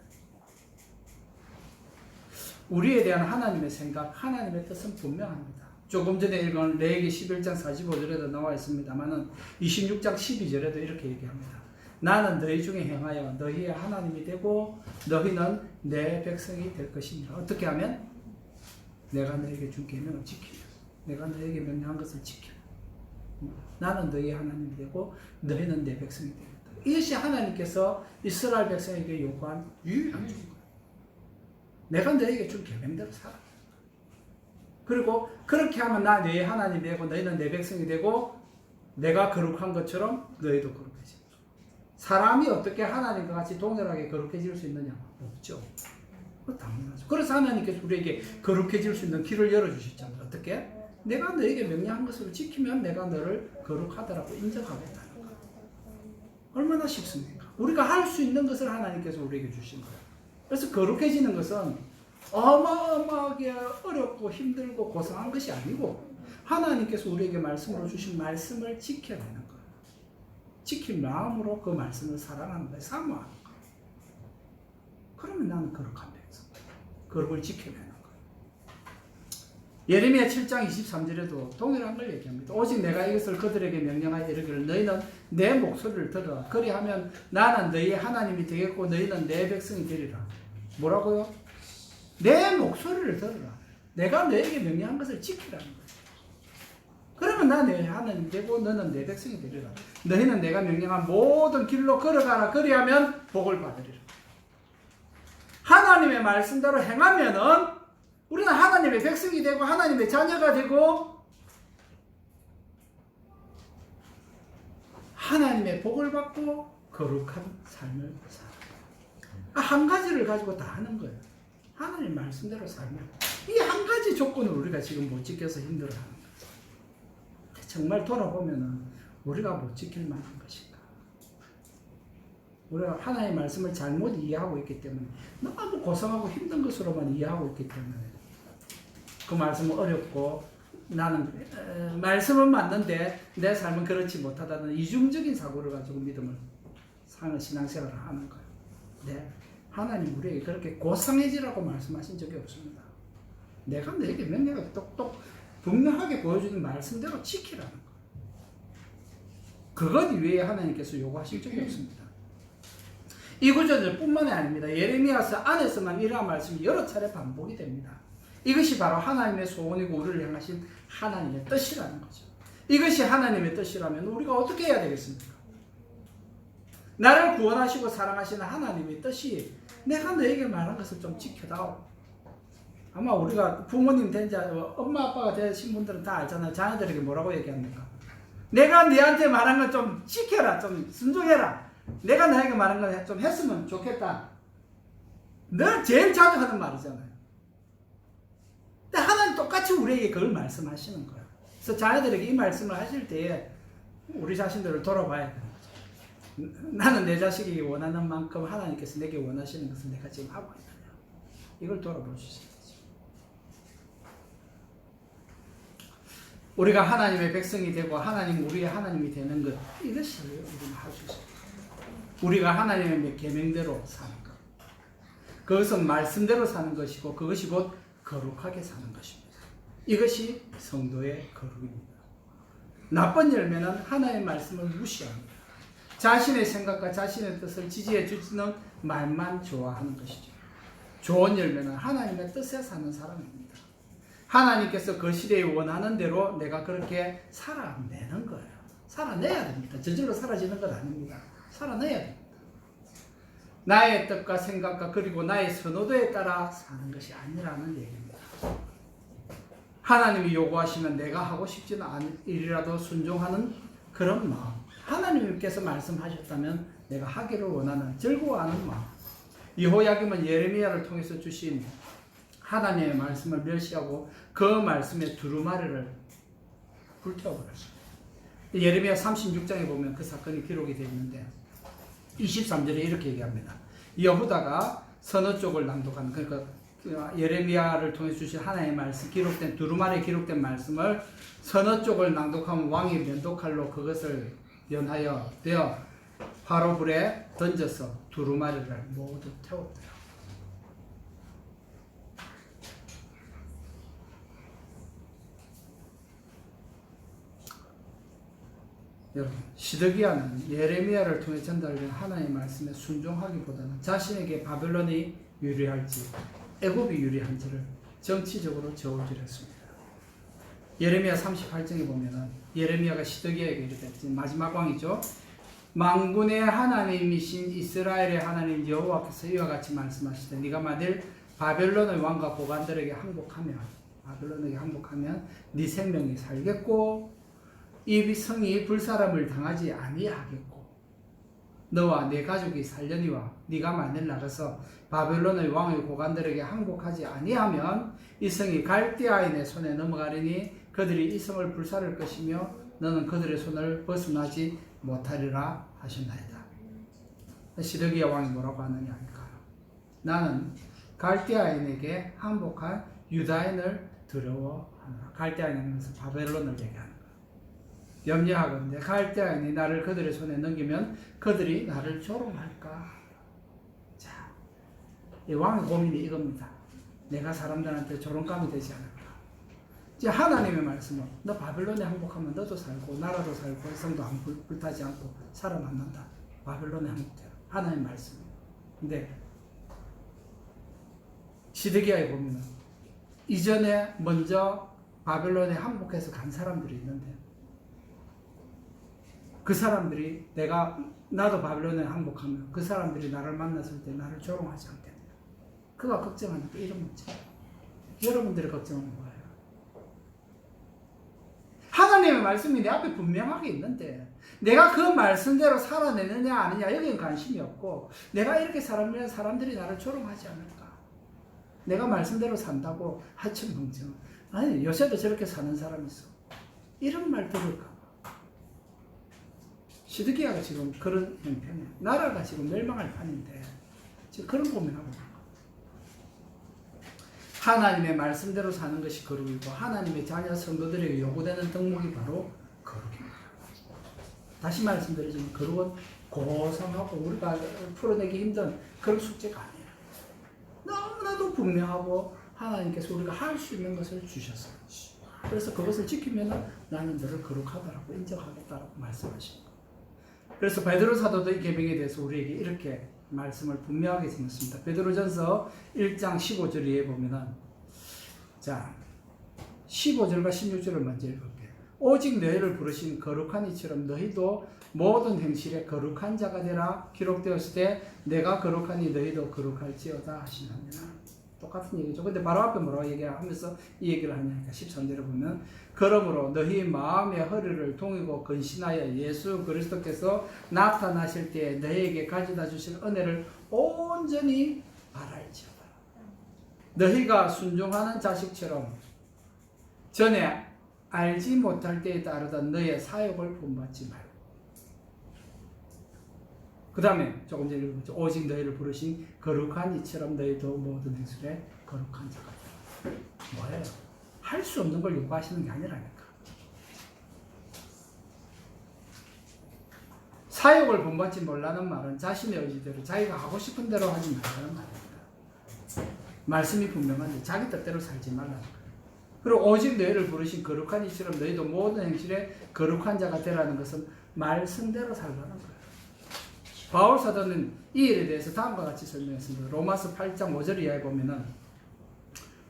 우리에 대한 하나님의 생각, 하나님의 뜻은 분명합니다. 조금 전에 읽은 레위기 11장 45절에도 나와 있습니다만은 26장 12절에도 이렇게 얘기합니다. 나는 너희 중에 행하여 너희의 하나님이 되고 너희는 내 백성이 될 것이니라. 어떻게 하면? 내가 너에게 준 계명을 지키며, 내가 너에게 명령한 것을 지키며, 나는 너희의 하나님이 되고 너희는 내 백성이 되겠다. 이것이 하나님께서 이스라엘 백성에게 요구한 유일한 조건. 내가 너에게 준 계명대로 살아. 그리고 그렇게 하면 나 너희 하나님이 되고 너희는 내 백성이 되고 내가 거룩한 것처럼 너희도 거룩해져. 사람이 어떻게 하나님과 같이 동일하게 거룩해질 수 있느냐? 없죠. 그거 당연하죠. 그래서 하나님께서 우리에게 거룩해질 수 있는 길을 열어주셨잖아요. 어떻게? 내가 너에게 명령한 것을 지키면 내가 너를 거룩하다라고 인정하겠다는 거예요. 얼마나 쉽습니까? 우리가 할 수 있는 것을 하나님께서 우리에게 주신 거예요. 그래서 거룩해지는 것은 어마어마하게 어렵고 힘들고 고상한 것이 아니고 하나님께서 우리에게 말씀으로 주신 말씀을 지켜내는 거예요. 지킬 마음으로 그 말씀을 사랑하는 거예요. 사모하는 거예요. 그러면 나는 거룩한 백성, 거룩을 지켜내는 거예요. 예레미야 7장 23절에도 동일한 걸 얘기합니다. 오직 내가 이것을 그들에게 명령하여 이르기를 너희는 내 목소리를 들어라. 그리하면 나는 너희의 하나님이 되겠고 너희는 내 백성이 되리라. 뭐라고요? 내 목소리를 들어라. 내가 너에게 명령한 것을 지키라는 거예요. 그러면 나 내 하나님 되고 너는 내 백성이 되리라. 너희는 내가 명령한 모든 길로 걸어가라. 그리하면 복을 받으리라. 하나님의 말씀대로 행하면은 우리는 하나님의 백성이 되고 하나님의 자녀가 되고 하나님의 복을 받고 거룩한 삶을 살아요. 한 가지를 가지고 다 하는 거예요. 하나님 말씀대로 살면 이 한 가지 조건을 우리가 지금 못 지켜서 힘들어하는 거예요. 정말 돌아보면은 우리가 못 지킬 만한 것인가? 우리가 하나님의 말씀을 잘못 이해하고 있기 때문에 너무 고상하고 힘든 것으로만 이해하고 있기 때문에 그 말씀은 어렵고 나는 말씀은 맞는데 내 삶은 그렇지 못하다는 이중적인 사고를 가지고 믿음을 사는 신앙생활을 하는 거예요. 네, 하나님 우리에게 그렇게 고상해지라고 말씀하신 적이 없습니다. 내가 너에게 명령을 똑똑 분명하게 보여주는 말씀대로 지키라는 거예요. 그것 이외에 하나님께서 요구하신 적이 없습니다. 이 구절들 뿐만이 아닙니다. 예레미야서 안에서만 이러한 말씀이 여러 차례 반복이 됩니다. 이것이 바로 하나님의 소원이고 우리를 향하신 하나님의 뜻이라는 거죠. 이것이 하나님의 뜻이라면 우리가 어떻게 해야 되겠습니까? 나를 구원하시고 사랑하시는 하나님의 뜻이 내가 너에게 말한 것을 좀 지켜다오. 아마 우리가 부모님 된 자, 엄마 아빠가 되신 분들은 다 알잖아요. 자녀들에게 뭐라고 얘기합니까? 내가 너한테 말한 건 좀 지켜라. 좀 순종해라. 내가 너에게 말한 건 좀 했으면 좋겠다. 늘 제일 자주 하는 말이잖아요. 근데 하나님 똑같이 우리에게 그걸 말씀하시는 거예요. 그래서 자녀들에게 이 말씀을 하실 때에 우리 자신들을 돌아봐야 되는 거죠. 나는 내 자식에게 원하는 만큼 하나님께서 내게 원하시는 것을 내가 지금 하고 있느냐. 이걸 돌아보시죠. 우리가 하나님의 백성이 되고 하나님 우리의 하나님이 되는 것, 이것을 우리는 할 수 있습니다. 우리가 하나님의 계명대로 사는 것, 그것은 말씀대로 사는 것이고 그것이 곧 거룩하게 사는 것입니다. 이것이 성도의 거룩입니다. 나쁜 열매는 하나님의 말씀을 무시합니다. 자신의 생각과 자신의 뜻을 지지해 주는 말만 좋아하는 것이죠. 좋은 열매는 하나님의 뜻에 사는 사람입니다. 하나님께서 그 시대에 원하는 대로 내가 그렇게 살아내는 거예요. 살아내야 됩니다. 저절로 사라지는 건 아닙니다. 살아내야 됩니다. 나의 뜻과 생각과 그리고 나의 선호도에 따라 사는 것이 아니라는 얘기입니다. 하나님이 요구하시면 내가 하고 싶지는 않은 일이라도 순종하는 그런 마음. 하나님께서 말씀하셨다면 내가 하기를 원하는 즐거워하는 마음. 여호야김은 예레미야를 통해서 주신 하나님의 말씀을 멸시하고 그 말씀의 두루마리를 불태워버렸습니다. 예레미야 36장에 보면 그 사건이 기록이 되어 있는데 23절에 이렇게 얘기합니다. 여후다가 서너 쪽을 낭독하는, 그러니까 예레미야를 통해 주신 하나님의 말씀, 기록된 두루마리에 기록된 말씀을 서너 쪽을 낭독하면 왕이 면도칼로 그것을 연하여 되어 화로불에 던져서 두루마리를 모두 태웠대요. 여러분, 시드기야는 예레미야를 통해 전달된 하나님의 말씀에 순종하기보다는 자신에게 바벨론이 유리할지 애굽이 유리한지를 정치적으로 저울질했습니다. 예레미야 38장에 보면은 예레미야가 시드기야에게 이르되, 마지막 왕이죠. 만군의 하나님이신 이스라엘의 하나님 여호와께서 이와 같이 말씀하시되, 네가 만일 바벨론의 왕과 고관들에게 항복하면 네 생명이 살겠고 이 성이 불사람을 당하지 아니하겠고 너와 네 가족이 살려니와 네가 만일 나가서 바벨론의 왕의 고관들에게 항복하지 아니하면 이 성이 갈대아인의 손에 넘어가리니 그들이 이 성을 불사를 것이며 너는 그들의 손을 벗어나지 못하리라 하셨나이다. 시드기야 왕이 뭐라고 하느냐 하니까, 나는 갈대아인에게 항복한 유다인을 두려워하노라. 갈대아인은 바벨론을 얘기하는 거야. 염려하건대 갈대아인이 나를 그들의 손에 넘기면 그들이 나를 조롱할까. 자, 이 왕의 고민이 이겁니다. 내가 사람들한테 조롱감이 되지 않을까. 이제 하나님의 말씀은 너 바벨론에 항복하면 너도 살고 나라도 살고 성도 안 불타지 않고 살아남는다. 바벨론에 항복해라. 하나님의 말씀. 근데 시드기야에 보면 이전에 먼저 바벨론에 항복해서 간 사람들이 있는데 그 사람들이 나도 바벨론에 항복하면 그 사람들이 나를 만났을 때 나를 조롱하지 않겠냐. 그가 걱정하는 게 이런 문제. 여러분들이 걱정하는 거예요. 하나님의 말씀이 내 앞에 분명하게 있는데 내가 그 말씀대로 살아내느냐 아니냐 여기는 관심이 없고, 내가 이렇게 살면 사람들이 나를 조롱하지 않을까. 내가 말씀대로 산다고 하천방청. 아니, 요새도 저렇게 사는 사람이 있어. 이런 말 들을까 봐. 시드기야가 지금 그런 형편이에요. 나라가 지금 멸망할 판인데 지금 그런 고민하고 있는 거예요. 하나님의 말씀대로 사는 것이 거룩이고 하나님의 자녀 성도들에게 요구되는 덕목이 바로 거룩입니다. 다시 말씀드리지만 거룩은 고상하고 우리가 풀어내기 힘든 그런 숙제가 아니에요. 너무나도 분명하고 하나님께서 우리가 할 수 있는 것을 주셨어요. 그래서 그것을 지키면 나는 너를 거룩하다라고 인정하겠다라고 말씀하십니다. 그래서 베드로 사도도 이 계명에 대해서 우리에게 이렇게 말씀을 분명하게 전했습니다. 베드로전서 1장 15절에 보면은, 자, 15절과 16절을 먼저 읽을게요. 오직 너희를 부르신 거룩한 이처럼 너희도 모든 행실에 거룩한 자가 되라. 기록되었을 때 내가 거룩하니 너희도 거룩할지어다 하시느니라. 똑같은 얘기죠. 근데 바로 앞에 뭐라고 얘기하면서 이 얘기를 하냐니까 13절에 보면, 그러므로 너희 마음의 허리를 동이고 근신하여 예수 그리스도께서 나타나실 때에 너희에게 가져다 주실 은혜를 온전히 바랄지어다. 너희가 순종하는 자식처럼 전에 알지 못할 때에 따르던 너희의 사욕을 본받지 말고. 그 다음에 조금 전에 읽었죠. 오직 너희를 부르신 거룩한 이처럼 너희도 모든 행실에 거룩한 자가 되라. 뭐예요? 할 수 없는 걸 요구하시는 게 아니라니까. 사욕을 본받지 말라는 말은 자신의 의지대로 자기가 하고 싶은 대로 하지 말라는 말입니다. 말씀이 분명한데 자기 뜻대로 살지 말라는 거예요. 그리고 오직 너희를 부르신 거룩한 이처럼 너희도 모든 행실에 거룩한 자가 되라는 것은 말씀대로 살라는 거예요. 바울 사도는 이 일에 대해서 다음과 같이 설명했습니다. 로마서 8장 5절 이하에 보면은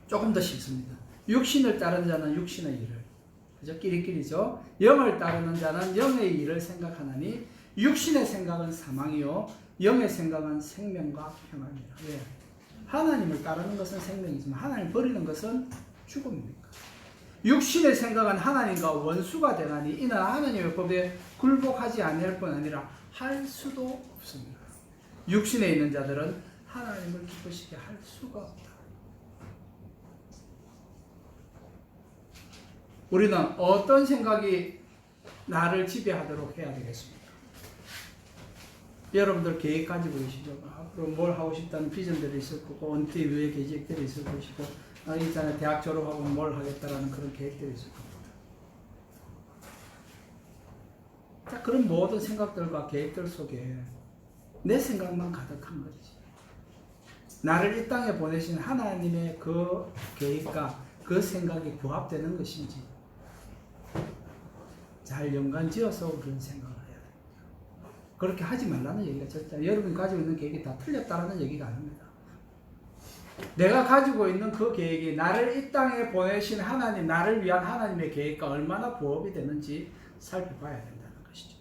조금 더 쉽습니다. 육신을 따르는 자는 육신의 일을, 그죠? 끼리끼리죠. 영을 따르는 자는 영의 일을 생각하나니 육신의 생각은 사망이요 영의 생각은 생명과 평안이라. 왜? 하나님을 따르는 것은 생명이지만 하나님을 버리는 것은 죽음입니까? 육신의 생각은 하나님과 원수가 되나니 이는 하나님의 법에 굴복하지 아니할 뿐 아니라 할 수도 없습니다. 육신에 있는 자들은 하나님을 기쁘시게 할 수가 없다. 우리는 어떤 생각이 나를 지배하도록 해야 되겠습니까? 여러분들 계획 가지고 계시죠? 앞으로 뭘 하고 싶다는 비전들이 있을 거고, 은퇴 이후의 계획들이 있을 것이고, 있잖아요. 대학 졸업하고 뭘 하겠다라는 그런 계획들이 있을 겁니다. 자, 그런 모든 생각들과 계획들 속에 내 생각만 가득한 거지. 나를 이 땅에 보내신 하나님의 그 계획과 그 생각이 부합되는 것인지 잘 연관지어서 그런 생각을 해야 됩니다. 그렇게 하지 말라는 얘기가 절대 여러분이 가지고 있는 계획이 다 틀렸다는 얘기가 아닙니다. 내가 가지고 있는 그 계획이 나를 이 땅에 보내신 하나님, 나를 위한 하나님의 계획과 얼마나 부합이 되는지 살펴봐야 된다는 것이죠.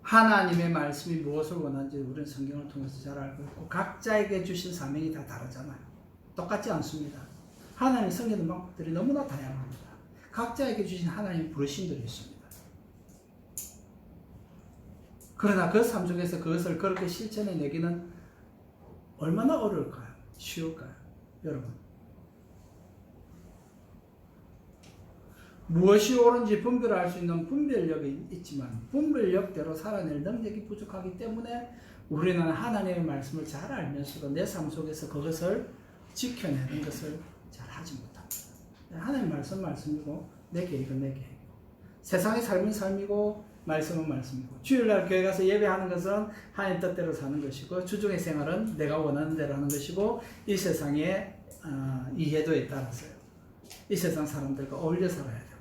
하나님의 말씀이 무엇을 원하는지 우리는 성경을 통해서 잘 알고 있고 각자에게 주신 사명이 다 다르잖아요. 똑같지 않습니다. 하나님의 섬기는 방법들이 너무나 다양합니다. 각자에게 주신 하나님의 부르심들이 있습니다. 그러나 그 삶 속에서 그것을 그렇게 실천해내기는 얼마나 어려울까요? 쉬울까요? 여러분, 무엇이 옳은지 분별할 수 있는 분별력이 있지만 분별력대로 살아낼 능력이 부족하기 때문에 우리는 하나님의 말씀을 잘 알면서도 내 삶 속에서 그것을 지켜내는 것을 잘 하지 못합니다. 하나님의 말씀이고 내 계획은 내 계획이고 세상의 삶은 삶이고 말씀은 말씀이고 주일날 교회 가서 예배하는 것은 하나님 뜻대로 사는 것이고 주중의 생활은 내가 원하는 대로 하는 것이고 이 세상의 이해도에 따라서요. 이 세상 사람들과 어울려 살아야 돼요.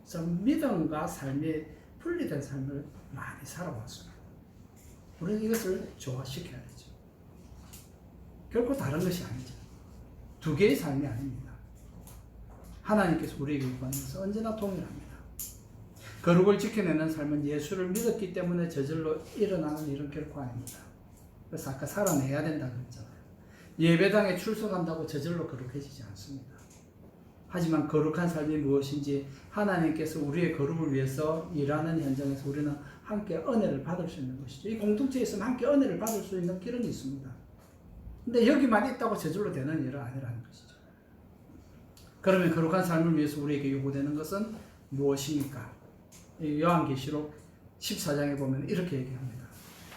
그래서 믿음과 삶이 분리된 삶을 많이 살아왔습니다. 우리는 이것을 조화시켜야 되죠. 결코 다른 것이 아니죠. 두 개의 삶이 아닙니다. 하나님께서 우리에게 요구하는 것은 언제나 동일합니다. 거룩을 지켜내는 삶은 예수를 믿었기 때문에 저절로 일어나는 일은 결코 아닙니다. 그래서 아까 살아내야 된다고 했잖아요. 예배당에 출석한다고 저절로 거룩해지지 않습니다. 하지만 거룩한 삶이 무엇인지 하나님께서 우리의 거룩을 위해서 일하는 현장에서 우리는 함께 은혜를 받을 수 있는 것이죠. 이 공동체에 있으면 함께 은혜를 받을 수 있는 길은 있습니다. 근데 여기만 있다고 저절로 되는 일은 아니라는 것이죠. 그러면 거룩한 삶을 위해서 우리에게 요구되는 것은 무엇입니까? 요한계시록 14장에 보면 이렇게 얘기합니다.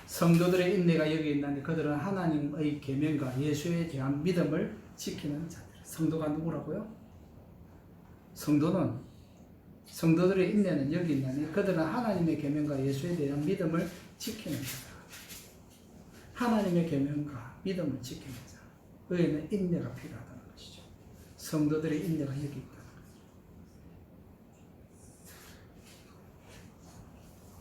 성도들의 인내가 여기 있나니 그들은 하나님의 계명과 예수에 대한 믿음을 지키는 자들. 성도가 누구라고요? 성도들의 인내는 여기 있나니 그들은 하나님의 계명과 예수에 대한 믿음을 지키는 자다. 하나님의 계명과 믿음을 지키는 자. 그에는 인내가 필요하다는 것이죠. 성도들의 인내가 여기 있다.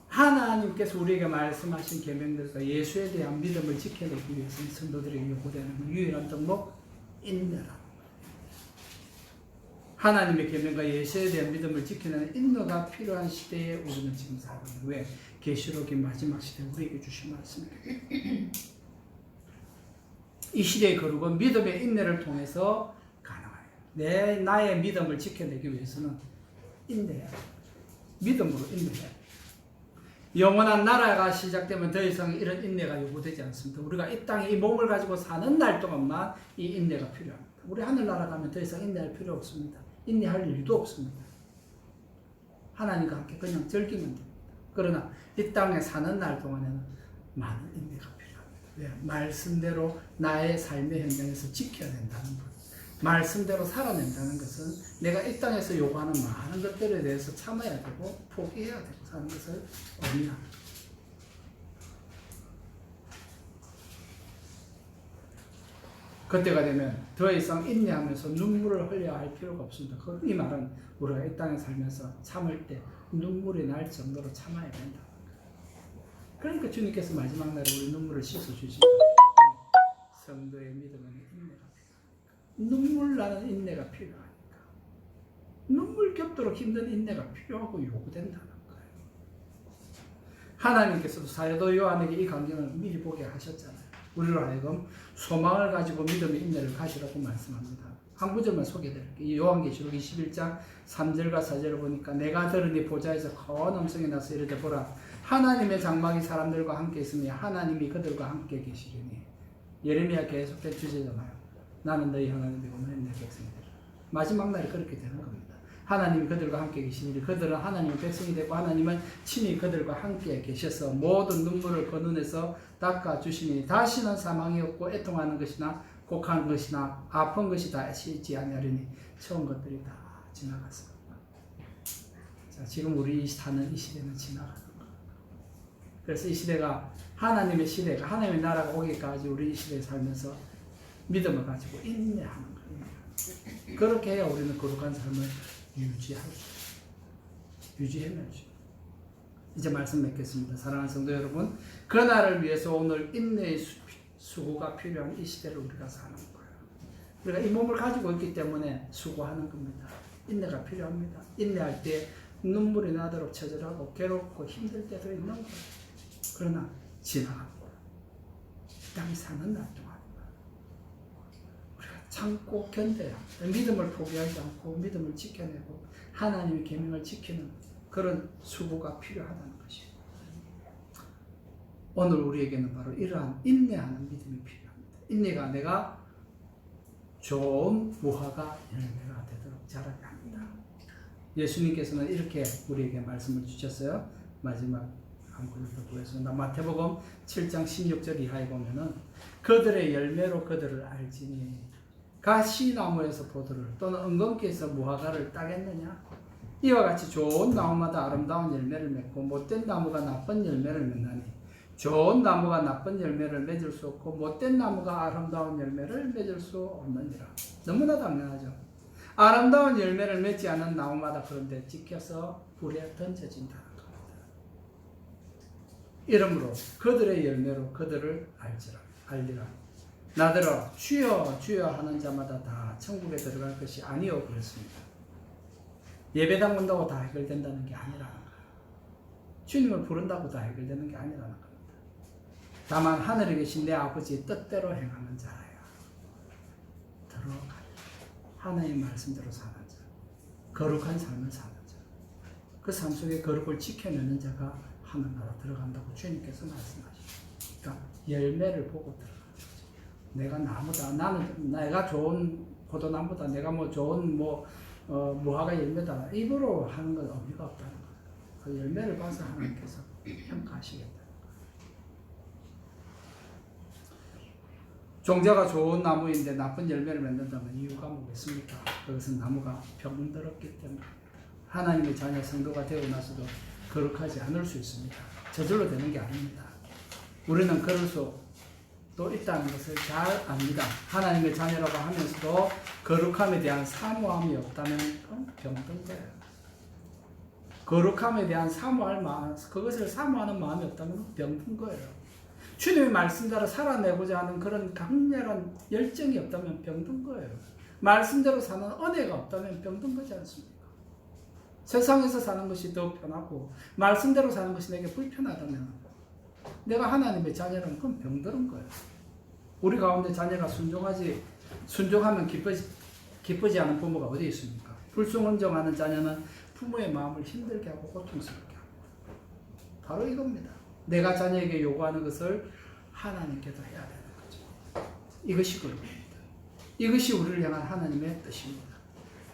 하나님께서 우리에게 말씀하신 계명들과 예수에 대한 믿음을 지켜내기 위해서는 성도들에게 요구되는 유일한 덕목 인내라. 하나님의 계명과 예수에 대한 믿음을 지켜내는 인내가 필요한 시대에 우리는 지금 살고 있는. 왜? 계시록이 마지막 시대에 우리에게 주신 말씀입니다. 이 시대의 거룩은 믿음의 인내를 통해서 가능해요. 나의 믿음을 지켜내기 위해서는 인내해야 돼요. 믿음으로 인내해야 돼요. 영원한 나라가 시작되면 더 이상 이런 인내가 요구되지 않습니다. 우리가 이 땅에 이 몸을 가지고 사는 날 동안만 이 인내가 필요합니다. 우리 하늘나라 가면 더 이상 인내할 필요 없습니다. 인내할 일도 없습니다. 하나님과 함께 그냥 즐기면 됩니다. 그러나 이 땅에 사는 날 동안에는 많은 인내가 필요합니다. 왜? 말씀대로 나의 삶의 현장에서 지켜야 된다는 것. 말씀대로 살아낸다는 것은 내가 이 땅에서 요구하는 많은 것들에 대해서 참아야 되고 포기해야 되고 사는 것을 의미합니다. 그때가 되면 더 이상 인내하면서 눈물을 흘려야 할 필요가 없습니다. 이 말은 우리가 이 땅에 살면서 참을 때 눈물이 날 정도로 참아야 된다. 그러니까 주님께서 마지막 날에 우리 눈물을 씻어주십니다. 정도의 믿음은 인내가 필요하니까. 눈물 나는 인내가 필요하니까. 눈물 겹도록 힘든 인내가 필요하고 요구된다는 거예요. 하나님께서도 사도 요한에게 이 광경을 미리 보게 하셨잖아요. 우리로 하여금 소망을 가지고 믿음의 인내를 가지라고 말씀합니다. 한 구절만 소개해드릴게요. 요한계시록 21장 3절과 4절을 보니까 내가 들으니 보좌에서 큰 음성이 나서 이르되 보라 하나님의 장막이 사람들과 함께 있으며 하나님이 그들과 함께 계시리니. 예레미야 계속된 주제잖아요. 나는 너희 하나님이고 너희는 내 백성이되라. 마지막 날이 그렇게 되는 겁니다. 하나님이 그들과 함께 계시니 그들은 하나님의 백성이 되고 하나님은 친히 그들과 함께 계셔서 모든 눈물을 그 눈에서 닦아주시니 다시는 사망이 없고 애통하는 것이나 곡하는 것이나 아픈 것이 다시 있지 아니하리니 처음 것들이 다 지나갔습니다. 자, 지금 우리 사는 이 시대는 지나가는 거예요. 그래서 이 시대가 하나님의 시대가 하나님의 나라가 오기까지 우리 이 시대에 살면서 믿음을 가지고 인내하는 거예요. 그렇게 해야 우리는 거룩한 삶을 유지해낼 수 있어요. 이제 말씀 맺겠습니다. 사랑하는 성도 여러분, 그날을 위해서 오늘 인내의 수고가 필요한 이 시대를 우리가 사는 거예요. 우리가 이 몸을 가지고 있기 때문에 수고하는 겁니다. 인내가 필요합니다. 인내할 때 눈물이 나도록 처절하고 괴롭고 힘들 때도 있는 거예요. 그러나 지나갑니다. 이 땅이 사는 날 동안 우리가 참고 견뎌야 믿음을 포기하지 않고 믿음을 지켜내고 하나님의 계명을 지키는 그런 수고가 필요하다는 것이에요. 오늘 우리에게는 바로 이러한 인내하는 믿음이 필요합니다. 인내가 내가 좋은 무화과 열매가 되도록 자라게 합니다. 예수님께서는 이렇게 우리에게 말씀을 주셨어요. 마지막 한 구절 더 보겠습니다. 마태복음 7장 16절 이하에 보면은 그들의 열매로 그들을 알지니 가시나무에서 포도를 또는 은근기에서 무화과를 따겠느냐? 이와 같이 좋은 나무마다 아름다운 열매를 맺고 못된 나무가 나쁜 열매를 맺나니 좋은 나무가 나쁜 열매를 맺을 수 없고 못된 나무가 아름다운 열매를 맺을 수 없느니라. 너무나 당연하죠. 아름다운 열매를 맺지 않은 나무마다 그런데 찍혀서 불에 던져진다는 겁니다. 이러므로 그들의 열매로 그들을 알리라. 나더러 주여 주여 하는 자마다 다 천국에 들어갈 것이 아니오 그랬습니다. 예배당 온다고 다 해결된다는 게 아니라는 거예요. 주님을 부른다고 다 해결되는 게 아니라는 겁니다. 다만 하늘에 계신 내 아버지의 뜻대로 행하는 자라야 들어가리라. 하나님의 말씀대로 사는 자, 거룩한 삶을 사는 자, 그 삶 속에 거룩을 지켜내는 자가 하늘나라 들어간다고 주님께서 말씀하시죠. 그러니까 열매를 보고 들어가는 거죠. 내가 나무다, 나는 내가 좋은 포도나무다, 내가 뭐 좋은 무화과 열매다, 입으로 하는 건 의미가 없다는 거예요. 그 열매를 봐서 하나님께서 평가하시겠다는 거예요. 종자가 좋은 나무인데 나쁜 열매를 맺는다면 이유가 뭐겠습니까? 그것은 나무가 병들었기 때문입니다. 하나님의 자녀 성도가 되고 나서도 거룩하지 않을 수 있습니다. 저절로 되는 게 아닙니다. 우리는 그럴 수도 있다는 것을 잘 압니다. 하나님의 자녀라고 하면서도 거룩함에 대한 사모함이 없다면 그건 병든 거예요. 거룩함에 대한 사모할 마음, 그것을 사모하는 마음이 없다면 병든 거예요. 주님의 말씀대로 살아내고자 하는 그런 강렬한 열정이 없다면 병든 거예요. 말씀대로 사는 은혜가 없다면 병든 거지 않습니까? 세상에서 사는 것이 더 편하고 말씀대로 사는 것이 내게 불편하다면 내가 하나님의 자녀라면 그건 병들은 거예요. 우리 가운데 자녀가 순종하면 기쁘지 않은 부모가 어디 있습니까? 불순종하는 자녀는 부모의 마음을 힘들게 하고 고통스럽게 합니다. 바로 이겁니다. 내가 자녀에게 요구하는 것을 하나님께도 해야 되는 거죠. 이것이 거룩입니다. 이것이 우리를 향한 하나님의 뜻입니다.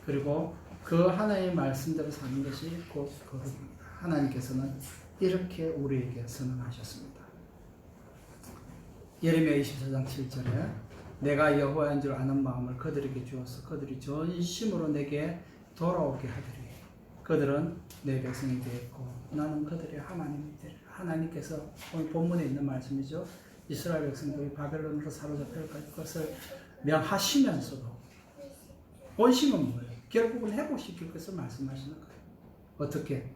그리고 그 하나님의 말씀대로 사는 것이 곧 거룩입니다. 하나님께서는 이렇게 우리에게 선언하셨습니다. 예레미야 24장 7절에 내가 여호와인 줄 아는 마음을 그들에게 주어서 그들이 전심으로 내게 돌아오게 하리니 그들은 내 백성이 되었고 나는 그들의 하나님이 되리라. 하나님께서 오늘 본문에 있는 말씀이죠. 이스라엘 백성들이 바벨론으로 사로잡힐 것을 명하시면서도 본심은 뭐예요? 결국은 회복시킬 것을 말씀하시는 거예요. 어떻게?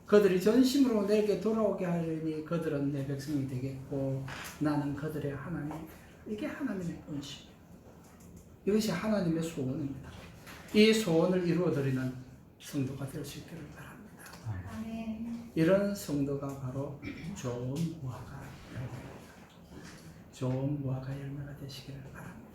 그들이 전심으로 내게 돌아오게 하려니 그들은 내 백성이 되겠고 나는 그들의 하나님이 되리라. 이게 하나님의 본심이에요. 이것이 하나님의 소원입니다. 이 소원을 이루어드리는 성도가 될 수 있기를 바랍니다. 아멘. 이런 성도가 바로 좋은 무화과 열매입니다. 좋은 무화과 열매가 되시기를 바랍니다.